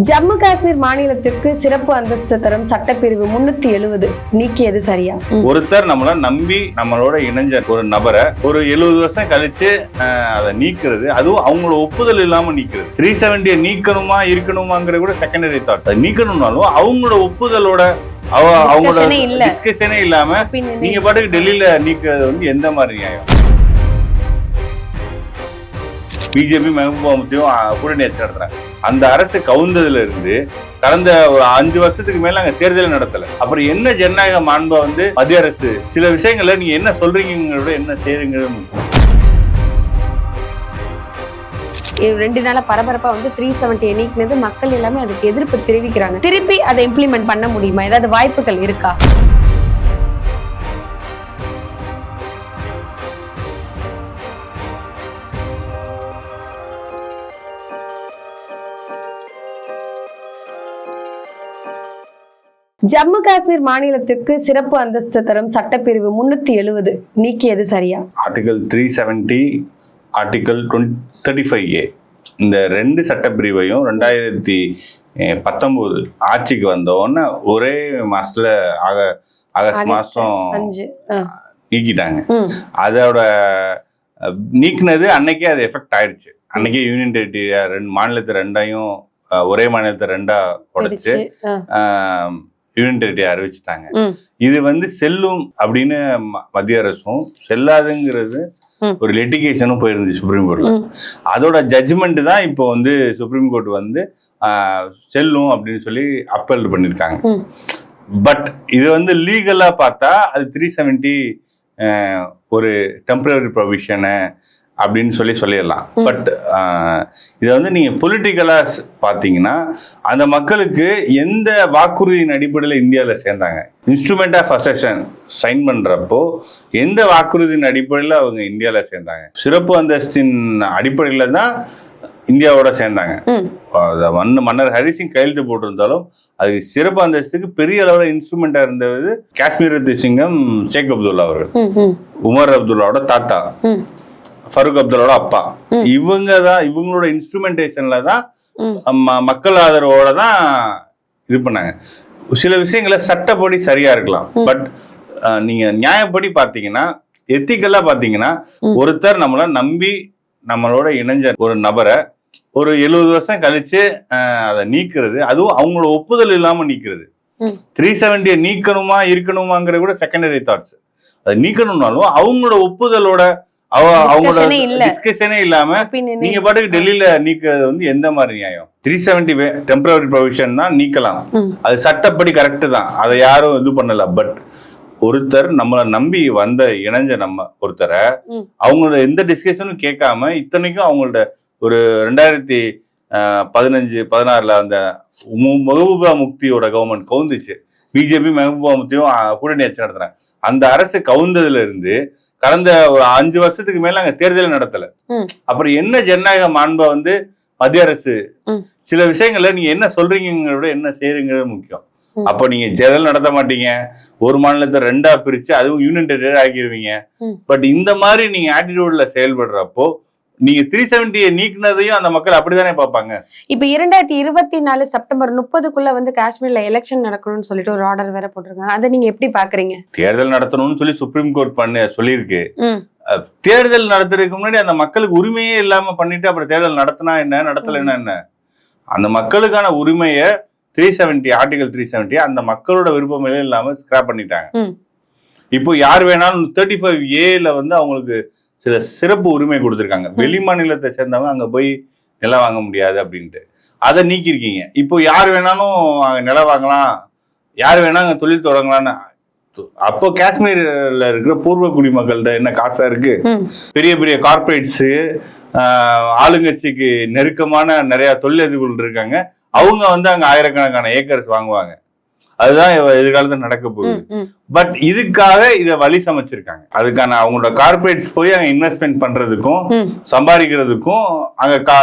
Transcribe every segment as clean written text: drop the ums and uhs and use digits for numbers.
ஜம்மு காஷ்மீர் மாநிலத்திற்கு சிறப்பு அந்தஸ்து தரும் சட்டப்பிரிவு 370 நீக்கியது சரியா? ஒருத்தர் நம்மள நம்பி நம்மளோட இணைஞ்ச ஒரு நபரை ஒரு 70 வருஷம் கழிச்சு அதை நீக்கிறது, அதுவும் அவங்களோட ஒப்புதல் இல்லாம நீக்கிறது. 370 நீக்கணுமா இருக்கணுமாங்கிற கூட செகண்டரி தாட். நீக்கணும்னாலும் அவங்களோட ஒப்புதலோட அவங்களோட டிஸ்கஷனே இல்லாம நீங்க பாட்டுக்கு டெல்லியில நீக்கிறது வந்து எந்த மாதிரி நியாயம்? பிஜேபி மெஹபூபா முஃப்தியும் கூட்டணி ஆட்சி நடத்துறாங்க. அந்த அரசு கவுந்ததுல இருந்து கடந்த ஒரு 5 வருஷத்துக்கு மேல நாங்க தேர்தலை நடத்தல. அப்புறம் என்ன ஜனநாயக மாண்பை வந்து மத்திய அரசு சில விஷயங்கள்ல நீங்க என்ன சொல்றீங்கிறத என்ன செய்றீங்கிறது 2 நாளா பரபரப்பா வந்து 370 நீக்கினது மக்கள் எல்லாமே அதுக்கு எதிர்ப்பு தெரிவிக்கிறாங்க. திருப்பி அதை இம்ப்ளிமெண்ட் பண்ண முடியுமா? ஏதாவது வாய்ப்புகள் இருக்கா? ஜம்மு காஷ்மீர் மாநிலத்திற்கு சிறப்பு அந்தஸ்து தரும் சட்டப்பிரிவு 370 நீக்கியது சரியா? ஆர்டிகல் 370 ஆர்டிகல் 35A இந்த 2 சட்டப்பிரிவையும் 2019 ஆட்சிக்கு வந்தோன்னு ஒரே மாசத்துல ஆகஸ்ட் மாசம் நீக்கிட்டாங்க. அதோட நீக்கினது அன்னைக்கே அது எஃபெக்ட் ஆயிடுச்சு. அன்னைக்கே யூனியன் டெரிட்டரியா மாநிலத்தை ரெண்டையும் ஒரே மாநிலத்தை ரெண்டா உடைச்சு யூனியன் டெரிட்டரி அறிவிச்சுட்டாங்க. இது வந்து செல்லும் அப்படின்னு மத்திய அரசும், செல்லாதுங்கிறது ஒரு லிட்டிகேஷனும் போயிருந்துச்சு சுப்ரீம் கோர்ட்ல. அதோட ஜட்ஜ்மெண்ட் தான் இப்போ வந்து சுப்ரீம் கோர்ட் வந்து செல்லும் அப்படின்னு சொல்லி அப்பீல் பண்ணிருக்காங்க. பட் இது வந்து லீகலா பார்த்தா அது 370 ஒரு டெம்பரரி ப்ரொவிஷனு அப்படின்னு சொல்லிடலாம். பட் இதை வந்து நீங்க பொலிட்டிக்கலா பார்த்தீங்கன்னா அந்த மக்களுக்கு எந்த வாக்குறுதியின் அடிப்படையில் இந்தியாவில் சேர்ந்தாங்க? இன்ஸ்ட்ருமெண்ட் ஆஃப் அசெஷன் சைன் பண்றப்போ எந்த வாக்குறுதியின் அடிப்படையில் அவங்க இந்தியாவில் சேர்ந்தாங்க? சிறப்பு அந்தஸ்தின் அடிப்படையில தான் இந்தியாவோட சேர்ந்தாங்க. மன்னர் ஹரிசிங் கையெழுத்து போட்டிருந்தாலும் அது சிறப்பு அந்தஸ்துக்கு பெரிய அளவில் இன்ஸ்ட்ருமெண்டா இருந்தது காஷ்மீர் சிங்கம் ஷேக் அப்துல்லா அவர்கள், உமர் அப்துல்லாவோட தாத்தா, ஃபருக் அப்துல்லாவோட அப்பா. இவங்களோட இன்ஸ்ட்ருமெண்டேஷன்ல தான் மக்கள் ஆதரவோட தான் இது பண்ணாங்க. சில விஷயங்கள சட்டப்படி சரியா இருக்கலாம். பட் நீங்க நியாயப்படி பாத்தீங்கன்னா, எத்திக்கலா பாத்தீங்கன்னா, ஒருத்தர் நம்மள நம்பி நம்மளோட இணைஞ்ச ஒரு நபரை ஒரு 70 வருஷம் கழிச்சு அதை நீக்கிறது, அதுவும் அவங்களோட ஒப்புதல் இல்லாம நீக்கிறது. 370 நீக்கணுமா இருக்கணுமாங்கிற கூட செகண்டரி தாட்ஸ். அதை நீக்கணும்னாலும் அவங்களோட ஒப்புதலோட அவங்களோட டிஸ்கஷனே இல்லாம நீங்க பாட்டுக்கு டெல்லியில நீக்கிறது வந்து எந்த மாதிரி நியாயம்? 370 டெம்பரரி ப்ரொவிஷன் தான் நீக்கலாம், அது சட்டப்படி கரெக்ட் தான், அதை யாரும் இது பண்ணல. பட் ஒருத்தர் நம்மளை நம்பி இணைஞ்ச நம்ம ஒருத்தரை அவங்களோட எந்த டிஸ்கஷனும் கேட்காம, இத்தனைக்கும் அவங்களோட ஒரு 2015-16 அந்த மெஹபூபா முஃப்தியோட கவர்மெண்ட் கவுந்துச்சு. பிஜேபி மெஹபூபா முஃப்தியும் கூட்டணி ஆட்சி நடத்துறாங்க. அந்த அரசு கவுந்ததுல இருந்து கடந்த ஒரு 5 வருஷத்துக்கு மேல நாங்க தேர்தலை நடத்தல. அப்புறம் என்ன ஜனநாயக மாண்பை வந்து மத்திய அரசு சில விஷயங்கள்ல நீங்க என்ன சொல்றீங்கிறத என்ன செய்றீங்கிறது முக்கியம். அப்ப நீங்க தேர்தல் நடத்த மாட்டீங்க, ஒரு மாநிலத்தை 2ஆ பிரிச்சு அதுவும் யூனியன் டெரிட்டரி ஆக்கிடுவீங்க. பட் இந்த மாதிரி நீங்க ஆட்டிடியூட்ல செயல்படுறப்போ நீங்க 370 நீக்கினதையும் அந்த மக்கள் அப்படித்தானே பார்ப்பாங்க. இப்ப 2024 செப்டம்பர் 30க்குள்ள வந்து காஷ்மீர்ல எலெக்ஷன் நடக்கணும்னு சொல்லிட்டு ஒரு ஆர்டர் வேற போட்டிருக்காங்க. அதை நீங்க எப்படி பாக்குறீங்க? தேர்தல் நடத்தணும்னு சொல்லி சுப்ரீம் கோர்ட் சொல்லியிருக்கு. தேர்தல் நடத்துறதுக்கு முன்னாடி அந்த மக்களுக்கு உரிமையே இல்லாம பண்ணிட்டு அப்புறம் தேர்தல் நடத்தினா என்ன, நடத்தலைன்னா என்ன? அந்த மக்களுக்கான உரிமையை 370 ஆர்டிகல் 370 அந்த மக்களோட விருப்பமே இல்லாம ஸ்கிராப் பண்ணிட்டாங்க. இப்போ யார் வேணாலும் 35A வந்து அவங்களுக்கு சில சிறப்பு உரிமை கொடுத்துருக்காங்க. வெளி மாநிலத்தை சேர்ந்தவங்க அங்க போய் நிலம் வாங்க முடியாது அப்படின்ட்டு அதை நீக்கிருக்கீங்க. இப்போ யார் வேணாலும் நிலம் வாங்கலாம், யார் வேணா அங்க தொழில் தொடங்கலாம்னு. அப்போ காஷ்மீர்ல இருக்கிற பூர்வ குடிமக்கள்கிட்ட என்ன காசா இருக்கு? பெரிய பெரிய கார்பரேட்ஸு, ஆளுங்கட்சிக்கு நெருக்கமான நிறைய தொழிலதிபர்கள் இருக்காங்க. அவங்க வந்து அங்க ஆயிரக்கணக்கான ஏக்கர்ஸ் வாங்குவாங்க. அதுதான் எதிர்காலத்தில் நடக்க போகுது. பட் இதுக்காக இதை வழி சமைச்சிருக்காங்க. அதுக்கான அவங்களோட கார்பரேட்ஸ் போய் அங்க இன்வெஸ்ட்மெண்ட் பண்றதுக்கும் சம்பாதிக்கிறதுக்கும் அங்க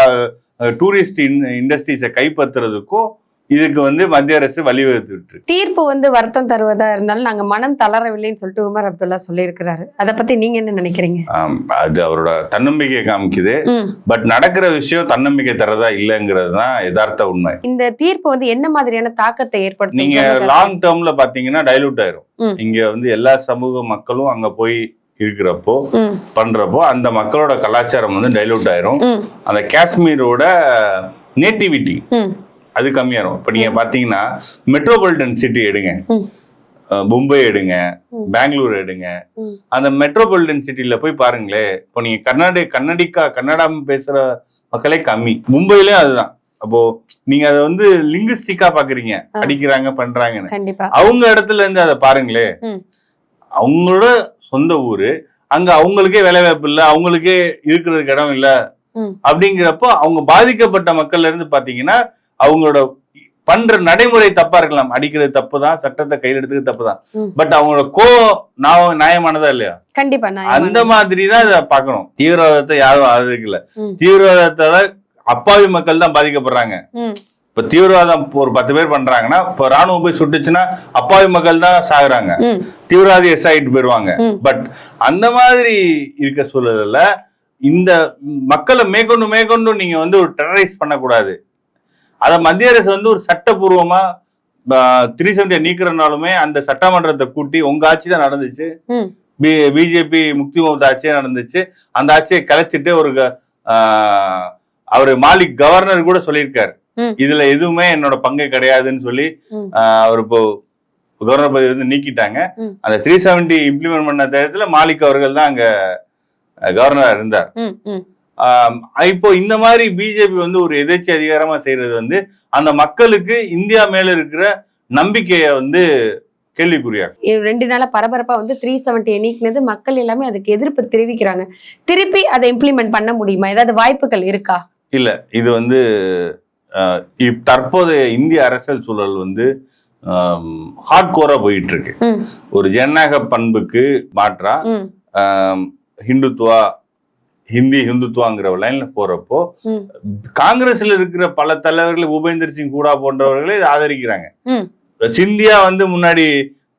டூரிஸ்ட் இண்டஸ்ட்ரீஸை கைப்பற்றுறதுக்கும் இதுக்கு வந்து மத்திய அரசு வழிவகுத்து தீர்ப்பு வந்து வருத்தம் தருவதா இருந்தாலும் நாங்க மனம் தளரவில்லைன்னு சொல்லிட்டு உமர் அப்துல்லா சொல்லியிருக்கிறாரு. அதை பத்தி நீங்க என்ன நினைக்கிறீங்க? அது அவரோட தன்னம்பிக்கை காமிக்குது. பட் நடக்கிற விஷயம் தன்னம்பிக்கை தரதா இல்லைங்கிறது தான் யதார்த்த உண்மை. இந்த தீர்ப்பு வந்து என்ன மாதிரியான தாக்கத்தை ஏற்படுத்தும்? நீங்க லாங் டேர்ம்ல பாத்தீங்கன்னா டைலூட் ஆயிரும். இங்க வந்து எல்லா சமூக மக்களும் அங்க போய் இருக்கிறப்போ பண்றப்போ அந்த மக்களோட கலாச்சாரம் வந்து டைலூட் ஆயிரும். அந்த காஷ்மீரோட நேட்டிவிட்டி அது கம்மியாயிரும். இப்ப நீங்க பாத்தீங்கன்னா மெட்ரோபாலிட்டன் சிட்டி எடுங்க, மும்பை எடுங்க, பெங்களூர் எடுங்க, அந்த மெட்ரோபாலிட்டன் சிட்டில போய் பாருங்களேன். இப்போ நீங்க கன்னடா பேசுற மக்களே கம்மி. மும்பைலயும் அதுதான். அப்போ நீங்க அதை வந்து லிங்குஸ்டிக்கா பாக்குறீங்க, அடிக்கிறாங்க பண்றாங்கன்னு. அவங்க இடத்துல இருந்து அதை பாருங்களேன். அவங்களோட சொந்த ஊரு, அங்க அவங்களுக்கே வேலை வாய்ப்பு இல்ல, அவங்களுக்கே இருக்கிறதுக்கு இடம் இல்ல. அப்படிங்கிறப்போ அவங்க பாதிக்கப்பட்ட மக்கள்ல இருந்து பாத்தீங்கன்னா அவங்களோட பண்ற நடைமுறை தப்பா இருக்கலாம். அடிக்கிறது தப்பு தான், சட்டத்தை கையில் எடுத்துக்கிறது தப்பு தான். பட் அவங்களோட நியாயமானதா இல்லையா? கண்டிப்பா அந்த மாதிரிதான் இதை பார்க்கணும். தீவிரவாதத்தை யாரும் ஆதரிக்கல. தீவிரவாதத்தால அப்பாவி மக்கள் தான் பாதிக்கப்படுறாங்க. இப்ப தீவிரவாதம் ஒரு 10 பேர் பண்றாங்கன்னா இப்ப ராணுவம் போய் சுட்டுச்சுன்னா அப்பாவி மக்கள் தான் சாகுறாங்க, தீவிரவாதி எஸ் ஆகிட்டு போயிருவாங்க. பட் அந்த மாதிரி இருக்க சூழல்ல இந்த மக்களை மேற்கொண்டு நீங்க வந்து ஒரு டெரரைஸ் பண்ணக்கூடாது. அத மத்திய அரசு வந்து ஒரு சட்டபூர்வமா 370 நீக்கிறனாலுமே அந்த சட்டமன்றத்தை கூட்டி உங்க ஆட்சி தான் நடந்துச்சு, பிஜேபி முக்தி மோர்ச்சா ஆட்சியே நடந்துச்சு. அந்த ஆட்சியை கலைச்சிட்டு அவரு மாலிக் கவர்னர் கூட சொல்லியிருக்காரு, இதுல எதுவுமே என்னோட பங்கு கிடையாதுன்னு சொல்லி அவர் இப்போ கவர்னர் பதவி வந்து நீக்கிட்டாங்க. அந்த 370 இம்ப்ளிமெண்ட் பண்ண நேரத்துல மாலிக் அவர்கள் தான் அங்க கவர்னரா இருந்தார். இப்போ இந்த மாதிரி பிஜேபி வந்து ஒரு எதிர்ச்சி அதிகாரமா செய்யறது வந்து அந்த மக்களுக்கு இந்தியா மேல இருக்கிற நம்பிக்கைய வந்து கேள்விக்குறியா. 2 நாளா பரபரப்பா வந்து 370 நீக்கினது மக்கள் எல்லாமே அதுக்கு எதிர்ப்பு தெரிவிக்கிறாங்க. திருப்பி அதை இம்ப்ளிமெண்ட் பண்ண முடியுமா? ஏதாவது வாய்ப்புகள் இருக்கா? இல்ல, இது வந்து தற்போதைய இந்திய அரசியல் சூழல் வந்து ஹார்ட் கோரா போயிட்டு இருக்கு. ஒரு ஜனநாயக பண்புக்கு மாற்றா ஹிந்துத்துவாங்கிற லைன்ல போறப்போ காங்கிரஸ்ல இருக்கிற பல தலைவர்கள், பூபேந்தர் சிங் ஹூடா போன்றவர்களே இதை ஆதரிக்கிறாங்க. சிந்தியா வந்து முன்னாடி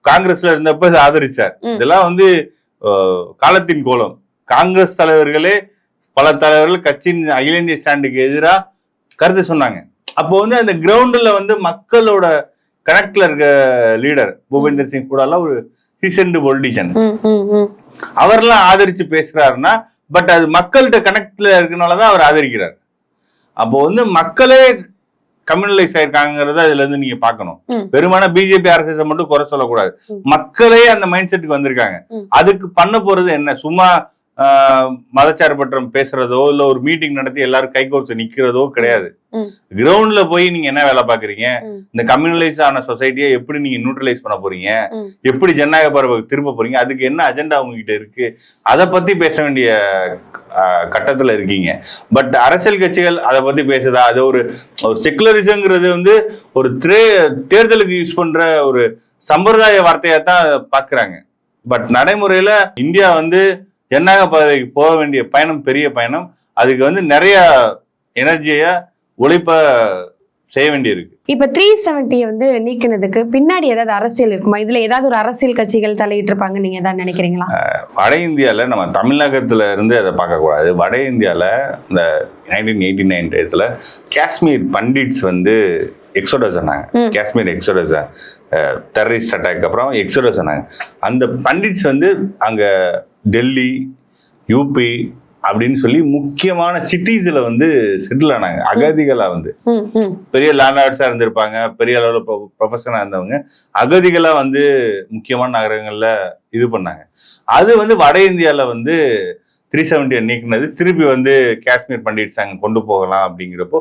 காங்கிரஸ்ல இருந்தப்ப இதை ஆதரிச்சார். இதெல்லாம் வந்து காலத்தின் கோலம். காங்கிரஸ் தலைவர்களே பல தலைவர்கள் கட்சியின் அகில இந்திய ஸ்டாண்டுக்கு எதிராக கருத்து சொன்னாங்க. அப்போ வந்து அந்த கிரவுண்ட்ல வந்து மக்களோட கனெக்ட்ல இருக்க லீடர் பூபேந்தர் சிங் ஹூடாலாம் ஒரு சீசன்டு பொலிட்டிஷியன். அவரெல்லாம் ஆதரிச்சு பேசுறாருன்னா பட் அது மக்கள்கிட்ட கனெக்ட்ல இருக்கனாலதான் அவர் ஆதரிக்கிறார். அப்போ வந்து மக்களே கம்யூனலைஸ் ஆயிருக்காங்கிறத இதுல இருந்து நீங்க பாக்கணும். பெருமான பிஜேபி அரசு மட்டும் குறை சொல்லக்கூடாது. மக்களே அந்த மைண்ட் செட்டுக்கு வந்திருக்காங்க. அதுக்கு பண்ண போறது என்ன? சும்மா மதச்சார்பற்றம் பேசுறதோ இல்ல ஒரு மீட்டிங் நடத்தி எல்லாரும் கை கோர்த்து நிக்கிறதோ கிடையாது. கிரவுண்ட்ல போய் நீங்க என்ன வேலை பாக்குறீங்க? இந்த கம்யூனலைஸ் ஆன சொசைட்டியை எப்படி நீங்க நியூட்ரலைஸ் பண்ண போறீங்க? எப்படி ஜனநாயக பரவ திருப்ப போறீங்க? அதுக்கு என்ன அஜெண்டா உங்ககிட்ட இருக்கு? அதை பத்தி பேச வேண்டிய கட்டத்துல இருக்கீங்க. பட் அரசியல் கட்சிகள் அதை பத்தி பேசுதா? அது ஒரு செக்குலரிசம்ங்கிறது வந்து ஒரு தேர்தலுக்கு யூஸ் பண்ற ஒரு சம்பிரதாய வார்த்தையா தான் பாக்குறாங்க. பட் நடைமுறையில இந்தியா வந்து ஜனநாயக பதவிக்கு போக வேண்டிய பயணம் பெரிய பயணம். அதுக்கு வந்து நிறைய எனர்ஜிய உழைப்ப செய்ய வேண்டியிருக்கு. இப்ப 370 வந்து நீக்கினதுக்கு பின்னாடி ஏதாவது அரசியல் இருக்குமா? இதுல ஏதாவது ஒரு அரசியல் கட்சிகள் தலையிட்டு இருப்பாங்க நீங்க ஏதாவது நினைக்கிறீங்களா? வட இந்தியால நம்ம தமிழகத்துல இருந்து அதை பார்க்க கூடாது. வட இந்தியால இந்த 1989 காஷ்மீர் பண்டிட்ஸ் வந்து எக்ஸோடஸ் ஆனாங்க. காஷ்மீர் எக்ஸோடஸ், டெரரிஸ்ட் அட்டாக் அப்புறம் எக்ஸோடஸ் ஆனாங்க. அந்த பண்டிட்ஸ் வந்து அங்க டெல்லி, யூபி அப்படின்னு சொல்லி முக்கியமான சிட்டிஸ்ல வந்து செட்டில் ஆனாங்க. அகதிகளா வந்து பெரிய லேண்ட்லார்ட்ஸா இருந்திருப்பாங்க, பெரிய அளவுல ப்ரொஃபஷனா இருந்தவங்க அகதிகளா வந்து முக்கியமான நகரங்கள்ல இது பண்ணாங்க. அது வந்து வட இந்தியால வந்து 370 நீக்கினது திருப்பி வந்து காஷ்மீர் பண்டிட்ஸ் அங்க கொண்டு போகலாம் அப்படிங்கிறப்போ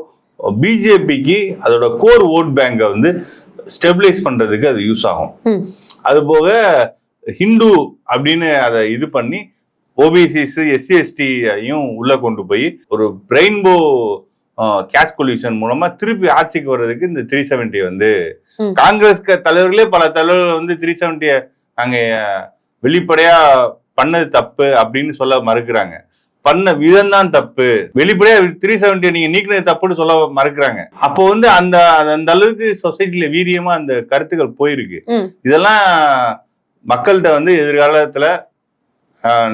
பிஜேபிக்கு அதோட கோர் ஓட் பேங்கை வந்து ஸ்டெபிலைஸ் பண்றதுக்கு அது யூஸ் ஆகும். அது போக ஹிந்து அப்படின்னு அதை இது பண்ணி ஓபிசிஸ், எஸ்சி, எஸ்டியும் உள்ள கொண்டு போய் ஒரு ரெயின்போ கேஷ் கொல்யூஷன் மூலமா திருப்பி ஆட்சிக்கு வர்றதுக்கு இந்த 370 வந்து காங்கிரஸ் தலைவர்களே பல தலைவர்கள் வந்து 370 நாங்க வெளிப்படையா பண்ணது தப்பு அப்படின்னு சொல்ல மறுக்கிறாங்க. பண்ண விதம் தான் தப்பு. வெளிப்படையா 370 நீங்க நீக்கினது தப்புன்னு சொல்ல மறுக்கிறாங்க. அப்போ வந்து அந்த அந்த அளவுக்கு சொசைட்டில வீரியமா அந்த கருத்துக்கள் போயிருக்கு. இதெல்லாம் மக்கள்கிட்ட வந்து எதிர்காலத்துல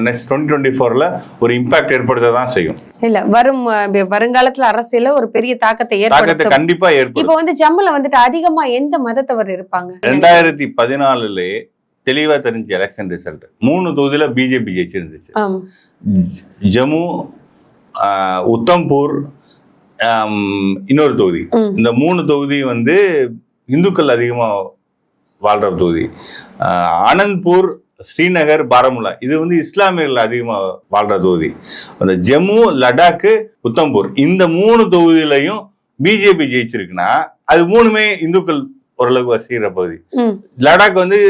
நெக்ஸ்ட் 2024ல ஒரு இம்பாக்ட் ஏற்படுத்த தான் செய்யும். இல்ல வருங்காலத்துல அரசியல ஒரு பெரிய தாக்கத்தை கண்டிப்பா ஏற்படும். இப்போ வந்து ஜம்முல வந்துட்டு அதிகமா எந்த மதத்தவர் இருப்பாங்க? 2014 தெளிவா தெரிஞ்ச எலெக்ஷன் ரிசல்ட் 3 தொகுதியில பிஜேபி ஜெயிச்சிருந்துச்சு. ஜம்மு, உத்தம்பூர், இன்னொரு தொகுதி. இந்த 3 தொகுதி வந்து இந்துக்கள் அதிகமா வாழ்ற தொகுதி. அனந்த்பூர், ஸ்ரீநகர், பாரமுல்லா இது வந்து இஸ்லாமியர்கள் அதிகமா வாழ்ற தொகுதி. அந்த ஜம்மு, லடாக்கு, உத்தம்பூர் இந்த 3 தொகுதியிலையும் பிஜேபி ஜெயிச்சிருக்குன்னா அது 3மே இந்துக்கள் ஓரளவுக்கு வசிக்கிற பகுதி. லடாக் வந்து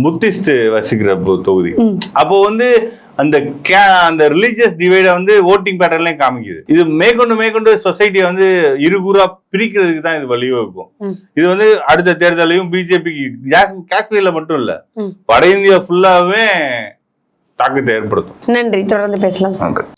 புத்திஸ்ட் வசிக்கிற தொகுதி. அப்போ வந்து அந்த ரிலீஜியஸ் டிவைட வந்து ஓட்டிங் பேட்டர்ன்லயும் காமிக்குது. இது மேற்கொண்டு சொசைட்டியை வந்து இருகுறா பிரிக்கிறதுக்கு தான் இது வழிவகுக்கும். இது வந்து அடுத்த தேர்தலையும் பிஜேபிக்கு காஷ்மீர்ல மட்டும் இல்ல வட இந்தியா ஃபுல்லாவே தாக்கத்தை ஏற்படுத்தும். நன்றி, தொடர்ந்து பேசலாம்.